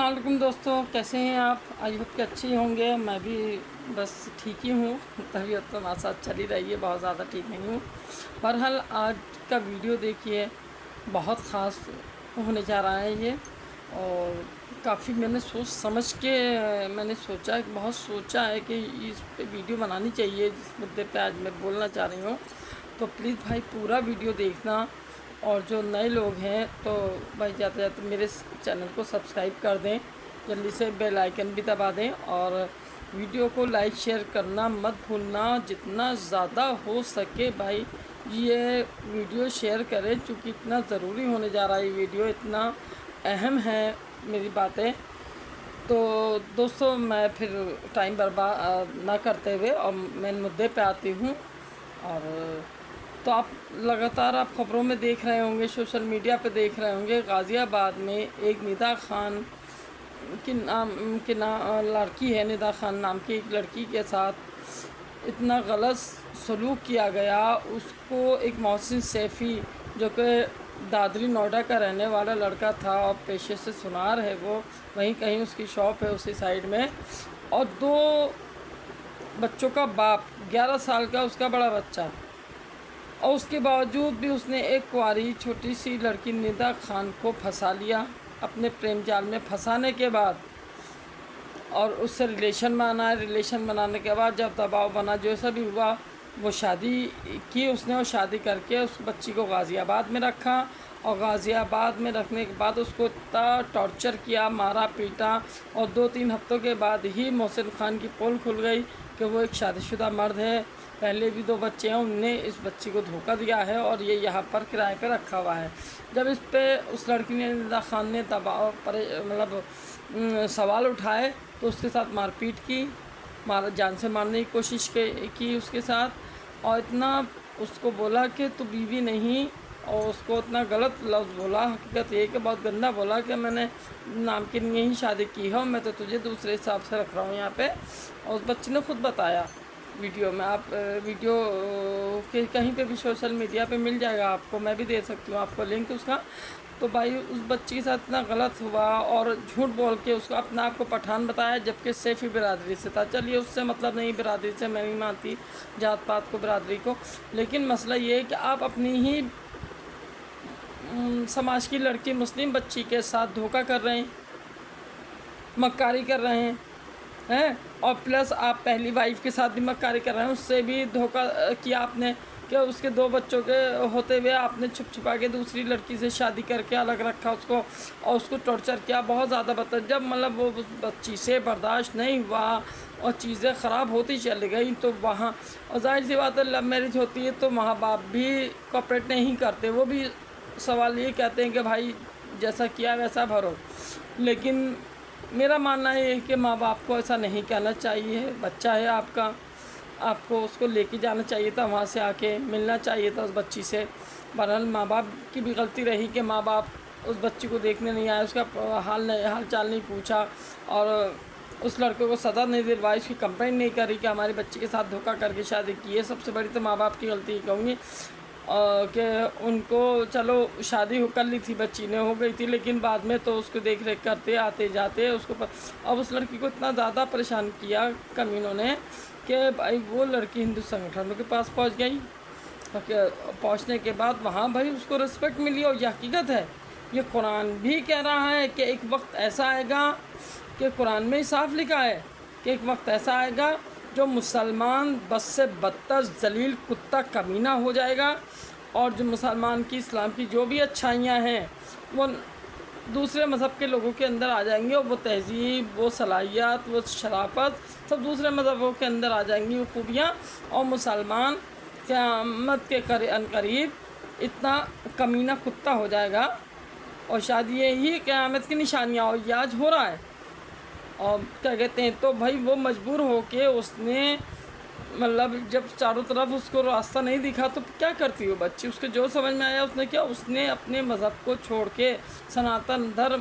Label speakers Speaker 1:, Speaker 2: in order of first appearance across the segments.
Speaker 1: السلام علیکم دوستوں، کیسے ہیں آپ؟ آج ہوپ کہ اچھی ہوں گے۔ میں بھی بس ٹھیک ہی ہوں، طبیعت تو ہمارے ساتھ چلی رہی ہے، بہت زیادہ ٹھیک نہیں ہوں۔ بہرحال آج کا ویڈیو دیکھیے، بہت خاص ہونے جا رہا ہے یہ، اور کافی میں نے سوچ سمجھ کے میں نے سوچا، بہت سوچا ہے کہ اس پہ ویڈیو بنانی چاہیے جس مدعے پہ آج میں بولنا چاہ رہی ہوں۔ تو پلیز بھائی پورا ویڈیو دیکھنا، اور جو نئے لوگ ہیں تو بھائی جاتے جاتے میرے چینل کو سبسکرائب کر دیں، جلدی سے بیل آئیکن بھی دبا دیں، اور ویڈیو کو لائک شیئر کرنا مت بھولنا، جتنا زیادہ ہو سکے بھائی یہ ویڈیو شیئر کریں، چونکہ اتنا ضروری ہونے جا رہا ہے، یہ ویڈیو اتنا اہم ہے میری باتیں۔ تو دوستوں میں پھر ٹائم برباد نہ کرتے ہوئے اور مین مدعے پہ آتی ہوں۔ اور تو آپ لگاتار خبروں میں دیکھ رہے ہوں گے، سوشل میڈیا پہ دیکھ رہے ہوں گے، غازی آباد میں ایک ندا خان کی لڑکی ہے، ندا خان نام کی ایک لڑکی کے ساتھ اتنا غلط سلوک کیا گیا۔ اس کو ایک محسن سیفی جو کہ دادری نوئیڈا کا رہنے والا لڑکا تھا اور پیشے سے سنار ہے، وہ وہیں کہیں اس کی شاپ ہے اسی سائڈ میں، اور 2 بچوں کا باپ، 11 سال کا اس کا بڑا بچہ، اور اس کے باوجود بھی اس نے ایک کنواری چھوٹی سی لڑکی ندا خان کو پھنسا لیا اپنے پریم جال میں۔ پھنسانے کے بعد اور اس سے ریلیشن بنانے کے بعد جب دباؤ بنا، جیسا بھی ہوا، وہ شادی کی اس نے، اور شادی کر کے اس بچی کو غازی آباد میں رکھا، اور غازی آباد میں رکھنے کے بعد اس کو اتنا ٹارچر کیا، مارا پیٹا، اور 2-3 ہفتوں کے بعد ہی محسن خان کی پول کھل گئی کہ وہ ایک شادی شدہ مرد ہے، پہلے بھی 2 بچے ہیں، انہوں نے اس بچی کو دھوکہ دیا ہے اور یہ یہاں پر کرائے پہ رکھا ہوا ہے۔ جب اس پہ اس لڑکی نے، ندا خان نے دباؤ پر سوال اٹھائے تو اس کے ساتھ مار پیٹ کی، جان سے مارنے کی کوشش کی اس کے ساتھ، اور اتنا اس کو بولا کہ تو بیوی نہیں، اور اس کو اتنا غلط لفظ بولا، حقیقت یہ کہ بہت گندا بولا کہ میں نے نام کے لیے ہی شادی کی ہے اور میں تو تجھے دوسرے حساب سے رکھ رہا ہوں یہاں پہ۔ اور اس بچی نے خود بتایا ویڈیو میں، آپ ویڈیو کے کہیں پہ بھی سوشل میڈیا پہ مل جائے گا آپ کو، میں بھی دے سکتی ہوں آپ کو لنک اس کا۔ تو بھائی اس بچی کے ساتھ اتنا غلط ہوا، اور جھوٹ بول کے اس کو اپنا آپ کو پٹھان بتایا، جبکہ سیفی برادری سے تھا۔ چلیے اس سے مطلب نہیں، برادری سے میں نہیں مانتی جات پات کو، برادری کو، لیکن مسئلہ یہ ہے کہ آپ اپنی ہی سماج کی لڑکی، مسلم بچی کے ساتھ دھوکہ کر رہے ہیں، مکاری کر رہے ہیں، اور پلس آپ پہلی وائف کے ساتھ بھی مکاری کر رہے ہیں، اس سے بھی دھوکہ کیا آپ نے، کہ اس کے 2 بچوں کے ہوتے ہوئے آپ نے چھپ چھپا کے دوسری لڑکی سے شادی کر کے الگ رکھا اس کو، اور اس کو ٹارچر کیا بہت زیادہ بدتر۔ جب مطلب وہ بچی سے برداشت نہیں ہوا اور چیزیں خراب ہوتی چلی گئیں، تو وہاں، اور ظاہر سی بات ہے لو میرج ہوتی ہے تو ماں باپ بھی کوآپریٹ نہیں کرتے، وہ بھی سوال یہ کہتے ہیں کہ بھائی جیسا کیا ویسا بھرو، لیکن میرا ماننا یہ ہے کہ ماں باپ کو ایسا نہیں کہنا چاہیے۔ بچہ ہے آپ کا، آپ کو اس کو لے کے جانا چاہیے تھا، وہاں سے آ کے ملنا چاہیے تھا اس بچی سے۔ بہرحال ماں باپ کی بھی غلطی رہی کہ ماں باپ اس بچی کو دیکھنے نہیں آئے، اس کا حال چال نہیں پوچھا، اور اس لڑکے کو سزا نہیں دلوائی، اس کی کمپلین نہیں کری کہ ہماری بچی کے ساتھ دھوکہ کر کے شادی کی ہے۔ سب سے بڑی تو ماں باپ کی غلطی کہوں گی، کہ ان کو، چلو شادی کر لی تھی بچی نے، ہو گئی تھی، لیکن بعد میں تو اس کو دیکھ ریکھ کرتے آتے جاتے اس کو، اب اس لڑکی کو اتنا زیادہ پریشان کیا کمینوں نے کہ بھائی وہ لڑکی ہندو سنگٹھنوں کے پاس پہنچ گئی، پہنچنے کے بعد وہاں بھائی اس کو رسپیکٹ ملی، اور یہ حقیقت ہے، یہ قرآن بھی کہہ رہا ہے کہ ایک وقت ایسا آئے گا، کہ قرآن میں ہی صاف لکھا ہے کہ ایک وقت ایسا آئے گا جو مسلمان بد سے بدتر ذلیل کتا کمینہ ہو جائے گا، اور جو مسلمان کی، اسلام کی جو بھی اچھائیاں ہیں وہ دوسرے مذہب کے لوگوں کے اندر آ جائیں گے، اور وہ تہذیب، وہ صلاحیت، وہ شرافت سب دوسرے مذہبوں کے اندر آ جائیں گی، وہ خوبیاں، اور مسلمان قیامت کے قریب اتنا کمینہ کتا ہو جائے گا، اور شاید یہی قیامت کی نشانیاں، اور یہ آج ہو رہا ہے۔ اور کیا کہتے ہیں، تو بھائی وہ مجبور ہو کے اس نے، مطلب جب چاروں طرف اس کو راستہ نہیں دکھا تو کیا کرتی ہو بچی، اس کے جو سمجھ میں آیا اس نے کیا، اس نے اپنے مذہب کو چھوڑ کے سناتن دھرم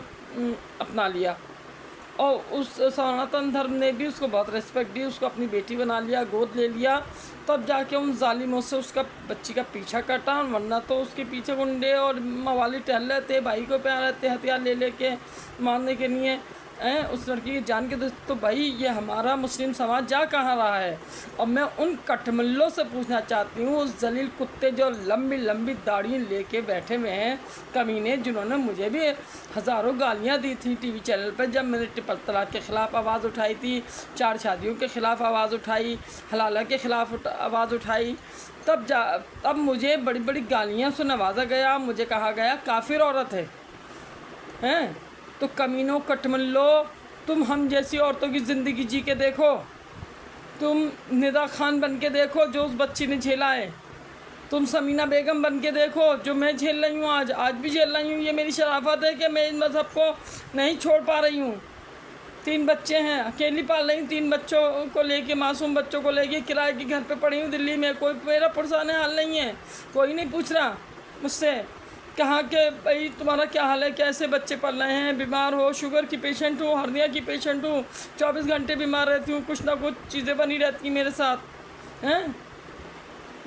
Speaker 1: اپنا لیا، اور اس سناتن دھرم نے بھی اس کو بہت ریسپیکٹ دی، اس کو اپنی بیٹی بنا لیا، گود لے لیا، تب جا کے ان ظالموں سے اس کا بچی کا پیچھا کٹا، ورنہ تو اس کے پیچھے گنڈے اور موالی ٹہل رہے تھے، بھائی کو پیار رہتے ہتھیار لے لے کے مارنے کے لیے، اس لڑکی کی جان کے تو بھائی یہ ہمارا مسلم سماج جا کہاں رہا ہے؟ اور میں ان کٹملوں سے پوچھنا چاہتی ہوں، اس ذلیل کتے جو لمبی لمبی داڑھی لے کے بیٹھے ہوئے ہیں کمینے، جنہوں نے مجھے بھی ہزاروں گالیاں دی تھیں ٹی وی چینل پہ جب میں نے ٹرپل طلاق کے خلاف آواز اٹھائی تھی، 4 شادیوں کے خلاف آواز اٹھائی، حلالہ کے خلاف آواز اٹھائی، تب مجھے بڑی بڑی گالیاں سے نوازا گیا، مجھے کہا گیا کافر عورت ہے۔ تو کمینوں کٹملو، تم ہم جیسی عورتوں کی زندگی جی کے دیکھو، تم ندا خان بن کے دیکھو جو اس بچی نے جھیلا ہے، تم سمینہ بیگم بن کے دیکھو جو میں جھیل رہی ہوں، آج بھی جھیل رہی ہوں۔ یہ میری شرافت ہے کہ میں اس مذہب کو نہیں چھوڑ پا رہی ہوں۔ 3 بچے ہیں، اکیلی پال رہی ہوں، 3 بچوں کو لے کے، معصوم بچوں کو لے کے کرائے کے گھر پہ پڑی ہوں دلی میں، کوئی میرا پرسان حال نہیں ہے، کوئی نہیں پوچھ رہا مجھ سے کہاں کہ بھائی تمہارا کیا حال ہے، کیسے بچے پل رہے ہیں، بیمار ہو، شوگر کی پیشنٹ ہوں، ہرنیا کی پیشنٹ ہوں، 24 گھنٹے بیمار رہتی ہوں، کچھ نہ کچھ چیزیں بنی رہتی ہیں میرے ساتھ ہیں۔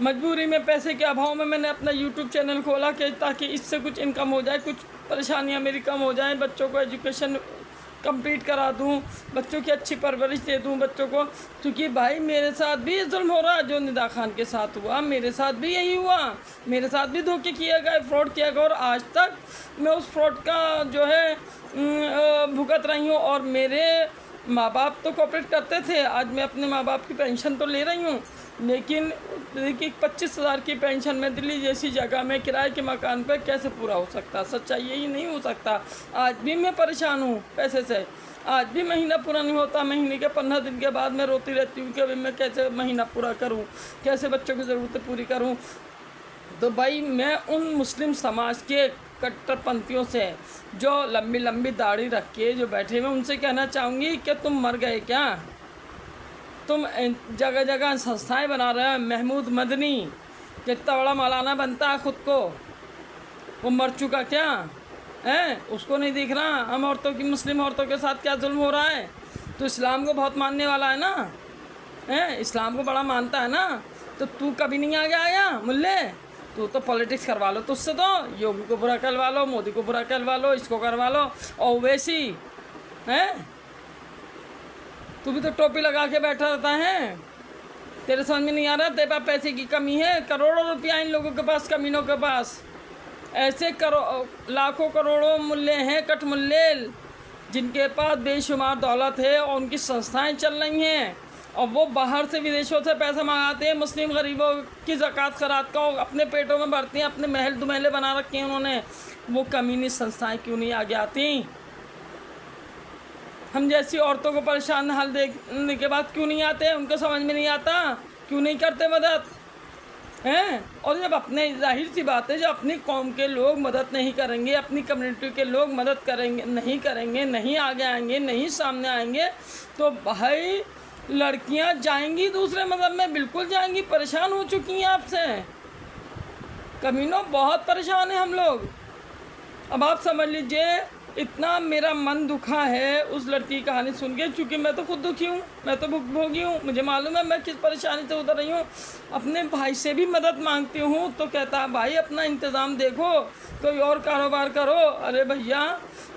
Speaker 1: مجبوری میں، پیسے کے ابھاؤ میں نے اپنا یوٹیوب چینل کھولا کہ تاکہ اس سے کچھ انکم ہو جائے، کچھ پریشانیاں میری کم ہو جائیں، بچوں کو ایجوکیشن کمپلیٹ کرا دوں، بچوں کی اچھی پرورش دے دوں بچوں کو، کیونکہ بھائی میرے ساتھ بھی ظلم ہو رہا ہے جو ندا خان کے ساتھ ہوا، میرے ساتھ بھی یہی ہوا، میرے ساتھ بھی دھوکے کیے گئے، فراڈ کیا گیا، اور آج تک میں اس فراڈ کا جو ہے بھگت رہی ہوں، اور میرے ماں باپ تو کوپریٹ کرتے تھے، آج میں اپنے ماں باپ کی پینشن تو لے رہی ہوں، لیکن 25,000 کی پینشن میں دلی جیسی جگہ میں کرائے کے مکان پہ کیسے پورا ہو سکتا؟ سچائی یہی نہیں ہو سکتا۔ آج بھی میں پریشان ہوں پیسے سے، آج بھی مہینہ پورا نہیں ہوتا، مہینے کے 15 دن کے بعد میں روتی رہتی ہوں کہ ابھی میں کیسے مہینہ پورا کروں، کیسے بچوں کی ضرورتیں پوری کروں۔ تو بھائی میں ان مسلم سماج کے کٹر پنتھیوں سے جو لمبی لمبی داڑھی رکھ کے جو بیٹھے ہوئے، ان سے کہنا چاہوں گی کہ تم مر گئے کیا؟ تم جگہ جگہ سنستھائیں بنا رہے ہیں۔ محمود مدنی جتنا بڑا مولانا بنتا ہے خود کو، وہ مر چکا کیا ہے؟ اس کو نہیں دیکھ رہا ہم عورتوں کی، مسلم عورتوں کے ساتھ کیا ظلم ہو رہا ہے؟ تو اسلام کو بہت ماننے والا ہے نا، اسلام کو بڑا مانتا ہے نا، تو کبھی نہیں آگے آیا ملے؟ تو پولیٹکس کروا لو، تو اس سے تو یوگی کو برا کروا لو، مودی کو برا کروا لو، اس کو کروا لو، اور ویسی تو بھی تو ٹوپی لگا کے بیٹھا رہتا ہے۔ تیرے سمجھ میں نہیں آ رہا؟ تیرے پاس پیسے کی کمی ہے، کروڑوں روپیہ ان لوگوں کے پاس، کمینوں کے پاس ایسے لاکھوں کروڑوں ملے ہیں کٹ ملیل، جن کے پاس بے شمار دولت ہے، اور ان کی سنستھائیں چل رہی ہیں، اور وہ باہر سے ودیشوں سے پیسہ منگاتے ہیں، مسلم غریبوں کی زکوٰۃ خیرات کا اپنے پیٹوں میں بھرتی ہیں، اپنے محل دمیلے بنا رکھے ہیں انہوں نے۔ وہ کمینی سنستھائیں کیوں نہیں آگے آتی؟ ہم جیسی عورتوں کو پریشان حال دیکھنے کے بعد کیوں نہیں آتے؟ ان کو سمجھ میں نہیں آتا، کیوں نہیں کرتے مدد ہیں؟ اور جب اپنے، ظاہر سی بات ہے، جب اپنی قوم کے لوگ مدد نہیں کریں گے، اپنی کمیونٹی کے لوگ مدد نہیں کریں گے، نہیں آگے آئیں گے، نہیں سامنے آئیں گے، تو بھائی لڑکیاں جائیں گی دوسرے مذہب میں، بالکل جائیں گی۔ پریشان ہو چکی ہیں آپ سے کمینوں، بہت پریشان ہیں ہم لوگ۔ اب آپ سمجھ لیجئے اتنا میرا من دکھا ہے اس لڑکی کی کہانی سن کے، چونکہ میں تو خود دکھی ہوں، میں تو بھوگی ہوں، مجھے معلوم ہے میں کس پریشانی سے اتر رہی ہوں۔ اپنے بھائی سے بھی مدد مانگتی ہوں تو کہتا ہے بھائی اپنا انتظام دیکھو، کوئی اور کاروبار کرو۔ ارے بھیا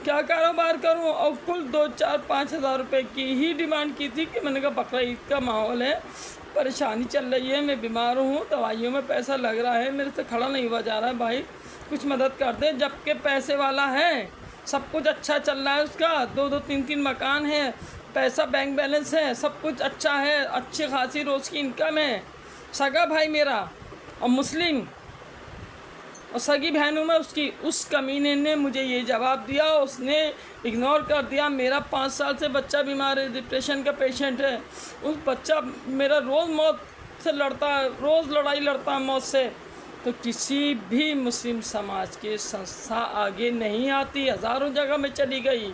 Speaker 1: کیا کاروبار کروں؟ اور کل 2, 4, 5 ہزار روپے کی ہی ڈیمانڈ کی تھی کہ میں نے کہا بقرہ عید کا ماحول ہے، پریشانی چل رہی ہے، میں بیمار ہوں، دوائیوں میں پیسہ لگ رہا ہے، میرے سے کھڑا نہیں ہوا جا رہا ہے، بھائی کچھ مدد کر دے۔ جبکہ پیسے والا ہے، سب کچھ اچھا چل رہا ہے اس کا، 2 3 مکان ہے، پیسہ بینک بیلنس ہے، سب کچھ اچھا ہے، اچھی خاصی روز کی انکم ہے، سگا بھائی میرا اور مسلم، اور سگی بہنوں میں اس کی، اس کمینے نے مجھے یہ جواب دیا، اس نے اگنور کر دیا۔ میرا 5 سال سے بچہ بیمار ہے، ڈپریشن کا پیشنٹ ہے، اس بچہ میرا روز موت سے لڑتا ہے، روز لڑائی لڑتا ہے موت سے۔ تو کسی بھی مسلم سماج کی سنستھا آگے نہیں آتی، ہزاروں جگہ میں چلی گئی،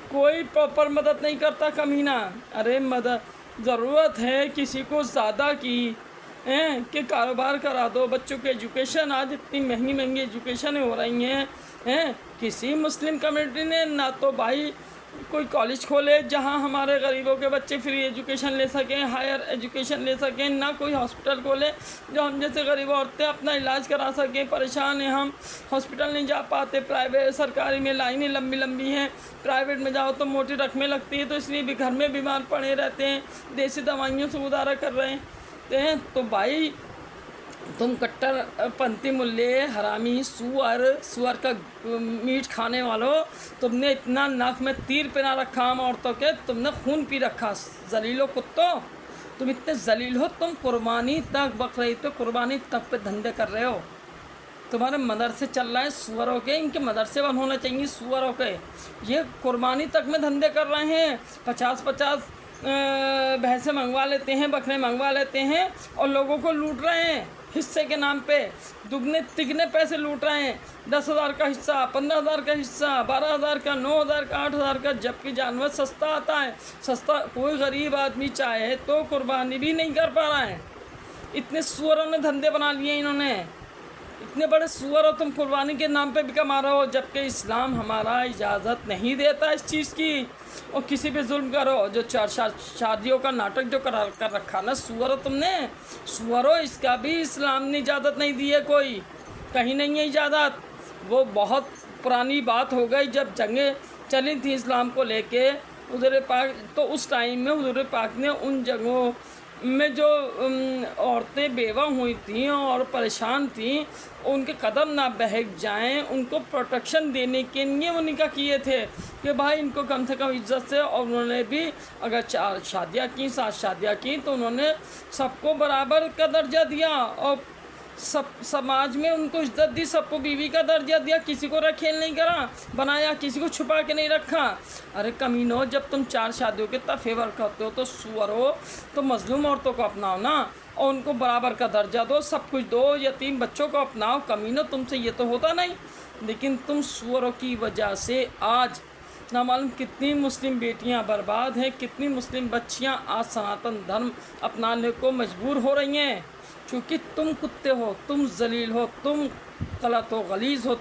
Speaker 1: کوئی پراپر مدد نہیں کرتا کمینہ۔ ارے مدد ضرورت ہے کسی کو زیادہ کی کہ کاروبار کرا دو، بچوں کی ایجوکیشن، آج اتنی مہنگی ایجوکیشن ہو رہی ہیں، کسی مسلم کمیونٹی نے نہ تو بھائی कोई कॉलेज खोले जहां हमारे गरीबों के बच्चे फ्री एजुकेशन ले सकें, हायर एजुकेशन ले सकें। ना कोई हॉस्पिटल खोले जो हम जैसे गरीब औरतें अपना इलाज करा सकें। परेशान हैं हम, हॉस्पिटल नहीं जा पाते, प्राइवेट सरकारी में लाइनें लंबी लंबी हैं, प्राइवेट में जाओ तो मोटी रकमें लगती हैं, तो इसलिए भी घर में बीमार पड़े रहते हैं, देसी दवाइयों से गुजारा कर रहे हैं। तो भाई तुम कट्टरपंथी मुल्ले, हरामी, सुअर का मीट खाने वालों, तुमने इतना नाक में तीर पिना रखा हम औरतों के, तुमने खून पी रखा। जलीलो कुत्तों, तुम इतने जलील हो, तुम कुर्बानी तक बकरीद पे कुर्बानी तक पे धंधे कर रहे हो। तुम्हारे मदरसे चल रहे हैं सुअरों के, इनके मदरसे बंद होने चाहिए सुअरों के। ये कुर्बानी तक में धंधे कर रहे हैं, 50-50 भैंसें मंगवा लेते हैं, बकरे मंगवा लेते हैं और लोगों को लूट रहे हैं हिस्से के नाम पे। दुगने तिगने पैसे लूट रहे हैं, 10,000 का हिस्सा, 15,000 का हिस्सा, 12,000 का, 9,000 का, 8,000 का, जबकि जानवर सस्ता आता है। सस्ता कोई गरीब आदमी चाहे तो कुर्बानी भी नहीं कर पा रहा है। इतने सुअरों ने धंधे बना लिए इन्होंने, इतने बड़े सुअर हो तुम, कुर्बानी के नाम पे भी कमा रहे हो, जबकि इस्लाम हमारा इजाज़त नहीं देता इस चीज़ की। और किसी पे जुल्म करो, जो शादियों का नाटक जो कर रखा ना सुअर हो तुमने, सुअर हो, इसका भी इस्लाम ने इजाज़त नहीं दी है, कोई कहीं नहीं है इजाज़त। वो बहुत पुरानी बात हो गई जब जंगें चली थी इस्लाम को लेके हुज़ूर पाक, तो उस टाइम में हुज़ूर पाक ने उन जगहों में जो औरतें बेवा हुई थीं और परेशान थीं, उनके कदम ना बहक जाएं, उनको प्रोटेक्शन देने के लिए वो निकाह किए थे कि भाई इनको कम से कम इज्जत से। और उन्होंने भी अगर 4 शादियाँ की, 7 शादियाँ की, तो उन्होंने सबको बराबर का दर्जा दिया और सब समाज में उनको इज्जत दी, सबको बीवी का दर्जा दिया, किसी को रखेल नहीं करा बनाया, किसी को छुपा के नहीं रखा। अरे कमीनो, जब तुम 4 शादियों के इतना फेवर करते हो तो सुअर हो, तो मजलूम औरतों को अपनाओ ना और उनको बराबर का दर्जा दो, सब कुछ दो, यतीम बच्चों को अपनाओ। कमीनो, तुमसे ये तो होता नहीं, लेकिन तुम सुअरों की वजह से आज ना मालूम कितनी मुस्लिम बेटियां बर्बाद हैं, कितनी मुस्लिम बच्चियां आज सनातन धर्म अपनाने को मजबूर हो रही हैं, क्योंकि तुम कुत्ते हो, तुम जलील हो, तुम गलत हो, गलीज़ हो।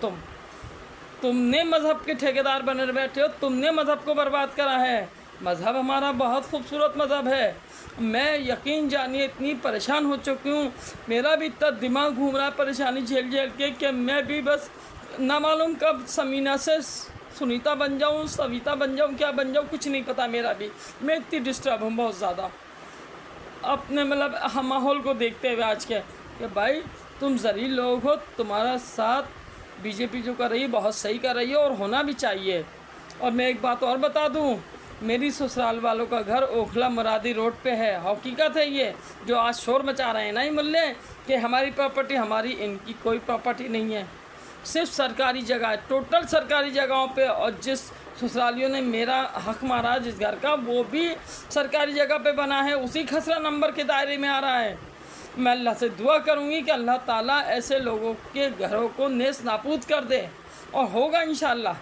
Speaker 1: तुमने मज़हब के ठेकेदार बने बैठे हो, तुमने मज़हब को बर्बाद करा है। मज़हब हमारा बहुत खूबसूरत मज़हब है। मैं यकीन जानिए इतनी परेशान हो चुकी हूँ, मेरा भी इतना दिमाग घूम रहा है परेशानी झेल झेल के, कि मैं भी बस ना मालूम कब समीना से सुनीता बन जाऊँ, सविता बन जाऊँ, क्या बन जाऊँ, कुछ नहीं पता मेरा भी। मैं इतनी डिस्टर्ब हूँ बहुत ज़्यादा अपने मतलब हम माहौल को देखते हुए आज के, कि भाई तुम जलील लोग हो, तुम्हारा साथ बीजेपी जो कर रही है बहुत सही कर रही है और होना भी चाहिए। और मैं एक बात और बता दूं, मेरी ससुराल वालों का घर ओखला मुरादी रोड पे है। हकीकत है ये, जो आज शोर मचा रहे हैं ना ये मुल्ले कि हमारी प्रॉपर्टी हमारी, इनकी कोई प्रॉपर्टी नहीं है, सिर्फ सरकारी जगह है, टोटल सरकारी जगहों पे। और जिस ससुरालियों ने मेरा हक मारा जिस घर का, वो भी सरकारी जगह पे बना है, उसी खसरा नंबर के दायरे में आ रहा है। मैं अल्लाह से दुआ करूँगी कि अल्लाह ताला ऐसे लोगों के घरों को नेस नाबूद कर दे, और होगा इंशाअल्लाह,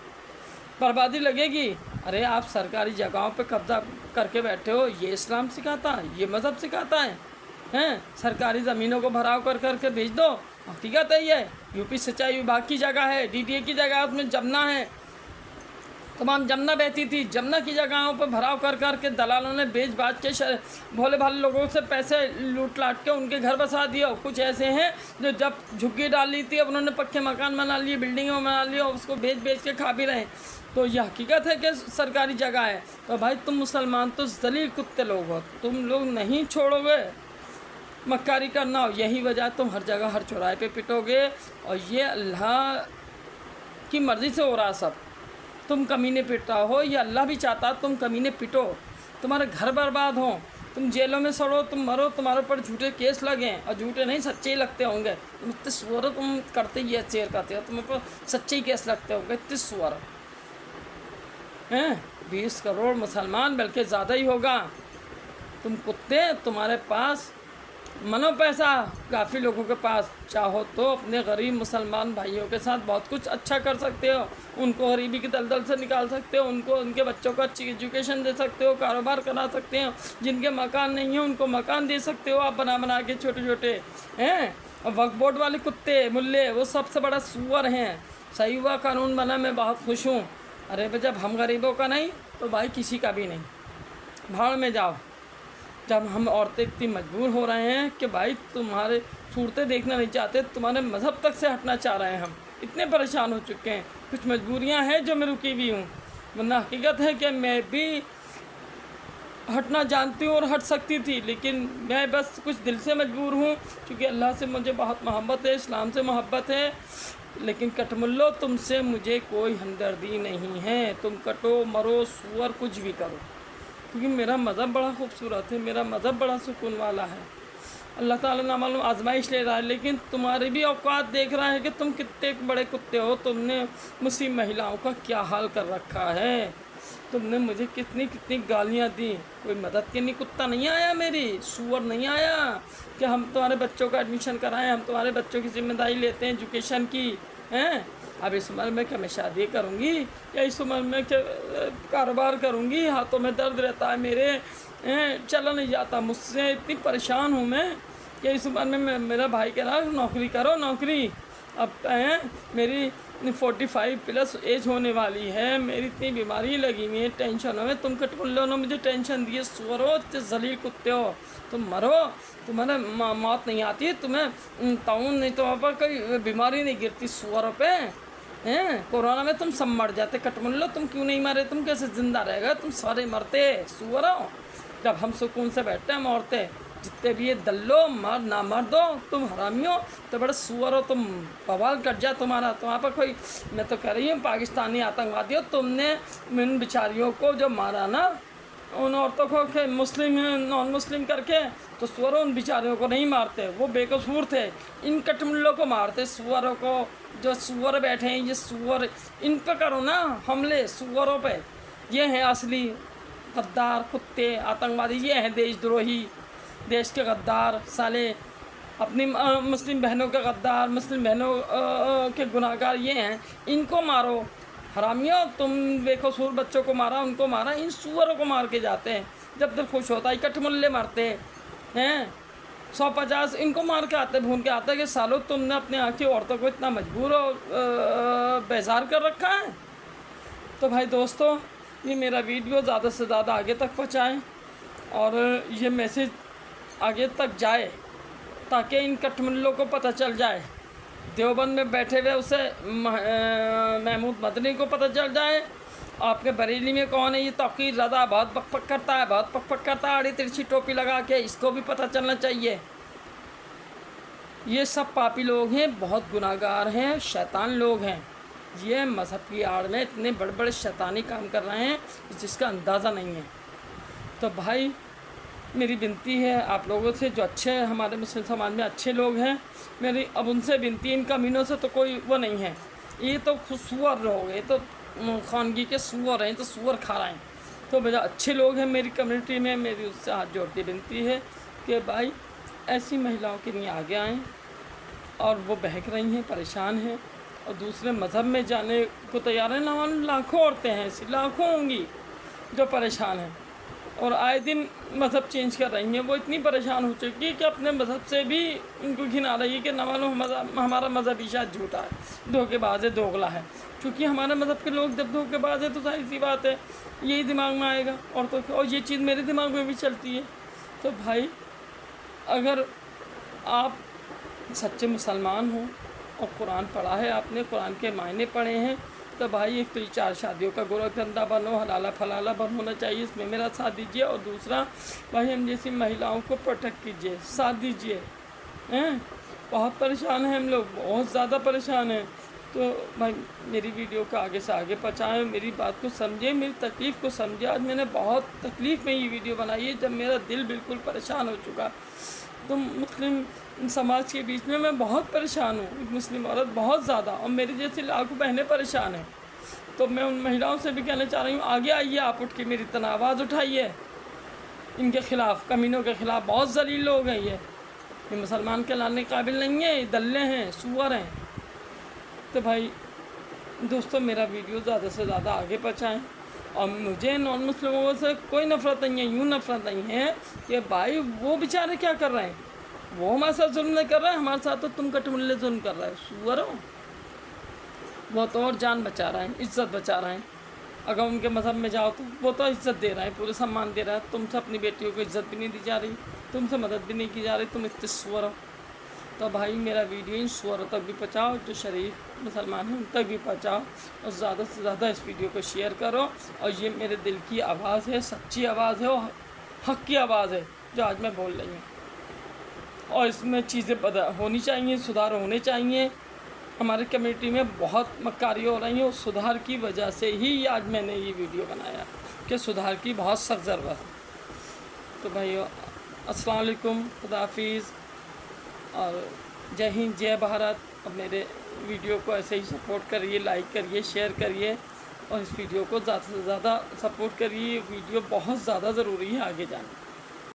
Speaker 1: बर्बादी लगेगी। अरे आप सरकारी जगहों पे कब्जा करके बैठे हो, ये इस्लाम सिखाता है, ये मज़हब सिखाता है? सरकारी ज़मीनों को भराव कर करके भेज दो। हकीकत है ये, यूपी सिंचाई विभाग की जगह है, डीडीए की जगह, उसमें जमुना है, तमाम जमुना बहती थी, जमुना की जगहों पर भराव कर करके दलालों ने बेच बाच के भोले भाले लोगों से पैसे लूट लाट के उनके घर बसा दिया। कुछ ऐसे हैं जो जब झुग्गी डाल ली थी, अब उन्होंने पक्के मकान बना लिए, बिल्डिंगें बना ली और उसको बेच बेच के खा भी रहे हैं। तो ये हकीकत है कि सरकारी जगह है। तो भाई तुम मुसलमान तो जलील कुत्ते लोग हो, तुम लोग नहीं छोड़ोगे मक्कारी करना हो, यही वजह तुम हर जगह हर चौराहे पे पिटोगे। और ये अल्लाह की मर्ज़ी से हो रहा सब। तुम कमीने पिट रहा हो, ये अल्लाह भी चाहता तुम कमीने पिटो, तुम्हारे घर बर्बाद हों, तुम जेलों में सड़ो, तुम मरो, तुम्हारे ऊपर झूठे केस लगें, और झूठे नहीं सच्चे ही लगते होंगे। तुम इतने सुअर, तुम करते ही शेयर करते हो, तुम्हारे ऊपर सच्चे ही केस लगते होंगे, इतने सुअर हैं। 20 करोड़ मुसलमान, बल्कि ज़्यादा ही होगा। तुम कुत्ते, तुम्हारे पास मनो पैसा काफ़ी लोगों के पास, चाहो तो अपने गरीब मुसलमान भाइयों के साथ बहुत कुछ अच्छा कर सकते हो, उनको गरीबी की दलदल से निकाल सकते हो, उनको उनके बच्चों को अच्छी एजुकेशन दे सकते हो, कारोबार करा सकते हो, जिनके मकान नहीं है उनको मकान दे सकते हो आप बना बना के छोटे छोटे हैं। और वक्फ बोर्ड वाले कुत्ते मुल्ले वो सबसे बड़ा सुअर हैं। सही हुआ कानून बना, मैं बहुत खुश हूँ। अरे भाई जब हम गरीबों का नहीं तो भाई किसी का भी नहीं, भाड़ में जाओ। जब हम औरतें इतनी मजबूर हो रहे हैं कि भाई तुम्हारे सूरतें देखना नहीं चाहते, तुम्हारे मज़हब तक से हटना चाह रहे हैं, हम इतने परेशान हो चुके हैं। कुछ मजबूरियां हैं जो मैं रुकी हुई हूँ, वरना हकीकत है कि मैं भी हटना जानती हूँ और हट सकती थी, लेकिन मैं बस कुछ दिल से मजबूर हूँ, क्योंकि अल्लाह से मुझे बहुत मोहब्बत है, इस्लाम से मोहब्बत है। लेकिन कटमुल्लो तुमसे मुझे कोई हमदर्दी नहीं है, तुम कटो मरो सूअर कुछ भी करो, क्योंकि मेरा मज़हब बड़ा खूबसूरत है, मेरा मज़हब बड़ा सुकून वाला है। अल्लाह ताला ना मालूम आजमाइश ले रहा है, लेकिन तुम्हारी भी औकात देख रहा है कि तुम कितने बड़े कुत्ते हो। तुमने मुस्लिम महिलाओं का क्या हाल कर रखा है, तुमने मुझे कितनी कितनी गालियाँ दी। कोई मदद के लिए कुत्ता नहीं आया, मेरी सूअर नहीं आया कि हम तुम्हारे बच्चों का एडमिशन कराएं, हम तुम्हारे बच्चों की जिम्मेदारी लेते हैं एजुकेशन की, हैं। अब इस उम्र में क्या मैं शादी करूँगी, या इस उम्र में क्या कारोबार करूँगी, हाथों में दर्द रहता है मेरे, चला नहीं जाता मुझसे, इतनी परेशान हूँ मैं कि इस उम्र में मेरा भाई कह रहा नौकरी करो नौकरी। अब मेरी 45 प्लस एज होने वाली है, मेरी इतनी बीमारी लगी हुई है, टेंशन में तुम कटकुल्लों ने मुझे टेंशन दिए। सुअरो जलील कुत्ते हो, तुम मरो, तुम्हारे मौत नहीं आती है, तुम्हें ताउन नहीं तो पर कोई बीमारी नहीं गिरती सुअरों पे, हैं। कोरोना में तुम सब मर जाते, कटमुल्लो तुम क्यों नहीं मरे, तुम कैसे ज़िंदा रहेगा, तुम सारे मरते सुअरों। जब हम सुकून से बैठते हैं हम औरतें, जितने भी ये दल्लो मर ना मर दो, तुम हरामियों तो बड़े सुअर हो, तुम बवाल कट जाए तुम्हारा। तुम्हारा पर कोई, मैं तो कह रही हूँ पाकिस्तानी आतंकवादी हो, तुमने इन बेचारियों को जो मारा ना, उन औरतों को मुस्लिम नॉन मुस्लिम करके, तो सुअरों उन बेचारियों को नहीं मारते, वो बेकसूर थे, इन कटमुल्लों को मारते, सुअरों को। जो सुअर बैठे हैं ये सुअर, इन पर करो ना हमले, सुअरों पे। ये हैं असली गद्दार कुत्ते आतंकवादी, ये हैं देशद्रोही, देश के गद्दार साले, अपनी मुस्लिम बहनों के गद्दार, मुस्लिम बहनों के गुनाहगार ये हैं, इनको मारो हरामियों। तुम बेकसूर बच्चों को मारा, उनको मारा, इन सुअरों को मार के जाते हैं। जब दिल खुश होता है कटमुल्ले मारते हैं, 150 इनको मार के आते, भून के आते कि सालों तुमने अपने यहाँ की औरतों को इतना मजबूर और बेजार कर रखा है। तो भाई दोस्तों, ये मेरा वीडियो ज़्यादा से ज़्यादा आगे तक पहुँचाएँ और ये मैसेज आगे तक जाए, ताकि इन कटमुल्लों को पता चल जाए, देवबंद में बैठे हुए उसे महमूद मदनी को पता चल जाए, आपके बरेली में कौन है ये तौकीर रज़ा, बहुत पक करता है, बहुत पक करता है, आड़ी तिरछी टोपी लगा के, इसको भी पता चलना चाहिए। ये सब पापी लोग हैं, बहुत गुनाहगार हैं, शैतान लोग हैं, ये मज़हब की आड़ में इतने बड़े बड़े शैतानी काम कर रहे हैं जिसका अंदाज़ा नहीं है। तो भाई मेरी विनती है आप लोगों से, जो अच्छे हमारे मुस्लिम समाज में अच्छे लोग हैं, मेरी अब उनसे विनती है, इन कमीनों से तो कोई वो नहीं है, ये तो सुअर लोग हैं, तो खानगी के सुअर हैं, तो सुअर खा रहे हैं। तो मेरे अच्छे लोग हैं मेरी कम्युनिटी में, मेरी उससे हाथ जोड़ के विनती है कि भाई ऐसी महिलाओं के लिए आगे आएँ, और वो बहक रही हैं, परेशान हैं, और दूसरे मज़हब में जाने को तैयार हैं ना। लाखों औरतें हैं ऐसी, लाखों होंगी जो परेशान हैं, और आए दिन मज़हब चेंज कर रही हैं। वो इतनी परेशान हो चुकी है कि अपने मज़हब से भी उनको घिना रही है कि ना मालूम हमारा मज़हब ही शायद झूठा है, धोखेबाज है, दोगला है। क्योंकि हमारे मज़हब के लोग जब धोखेबाज है तो सारी सी बात है, यही दिमाग में आएगा, और ये चीज़ मेरे दिमाग में भी चलती है। तो भाई अगर आप सच्चे मुसलमान हो और कुरान पढ़ा है आपने, कुरान के मायने पढ़े हैं, तो भाई एक तो ये 4 शादियों का गोरखधंधा बनो, हलाला फलाला बन होना चाहिए, इसमें मेरा साथ दीजिए। और दूसरा भाई हम जैसी महिलाओं को प्रोटेक्ट कीजिए, साथ दीजिए, हैं। बहुत परेशान हैं हम लोग, बहुत ज़्यादा परेशान हैं। तो भाई मेरी वीडियो को आगे से आगे पहुँचाएँ, मेरी बात को समझें, मेरी तकलीफ़ को समझें। आज मैंने बहुत तकलीफ़ में ये वीडियो बनाई है, जब मेरा दिल बिल्कुल परेशान हो चुका। तो मुस्लिम समाज के बीच में मैं बहुत परेशान हूँ, एक मुस्लिम औरत बहुत ज़्यादा, और मेरी जैसी लाखों बहनें परेशान हैं। तो मैं उन महिलाओं से भी कहना चाह रही हूँ, आगे आइए, आप उठ के मेरी तरह आवाज़ उठाइए इनके ख़िलाफ़, कमीनों के ख़िलाफ़। बहुत ज़लील लोग हैं ये मुसलमान के लाने काबिल नहीं है, ये दल्ले हैं, सुअर हैं। तो भाई दोस्तों मेरा वीडियो ज़्यादा से ज़्यादा आगे पहुँचाएँ, और मुझे नॉन मुस्लिमों से कोई नफ़रत नहीं है, यूँ नफ़रत नहीं है कि भाई वो बेचारे क्या कर रहे हैं, वो हमारे साथ जुल्म नहीं कर रहे हैं, हमारे साथ तो तुम कटमुल्ले जुल्म कर रहे हो, सुअरों। वो तो और जान बचा रहे हैं, इज़्ज़त बचा रहे हैं, अगर उनके मज़हब में जाओ तो वो तो इज़्ज़त दे रहा है, पूरे सम्मान दे रहा है, तुमसे अपनी बेटियों को इज़्ज़त भी नहीं दी जा रही, तुमसे मदद भी नहीं की जा रही, तुम इतने सुअर हो। तो भाई मेरा वीडियो इन सुअरों तक भी पहुँचाओ, जो शरीफ मुसलमान हैं उन तक भी पहुँचाओ, और ज़्यादा से ज़्यादा इस वीडियो को शेयर करो। और ये मेरे दिल की आवाज़ है, सच्ची आवाज़ है और हक़ की आवाज़ है जो आज मैं बोल रही हूँ। और इसमें चीज़ें होनी चाहिए, सुधार होने चाहिए। हमारी कम्युनिटी में बहुत मक्कारी हो रही है, उस सुधार की वजह से ही आज मैंने ये वीडियो बनाया कि सुधार की बहुत सख्त ज़रूरत है। तो भाइयों, अस्सलाम वालेकुम, खुदा हाफिज़ और जय हिंद, जय भारत। और मेरे वीडियो को ऐसे ही सपोर्ट करिए, लाइक करिए, शेयर करिए और इस वीडियो को ज़्यादा से ज़्यादा सपोर्ट करिए। वीडियो बहुत ज़्यादा ज़रूरी है आगे जाने।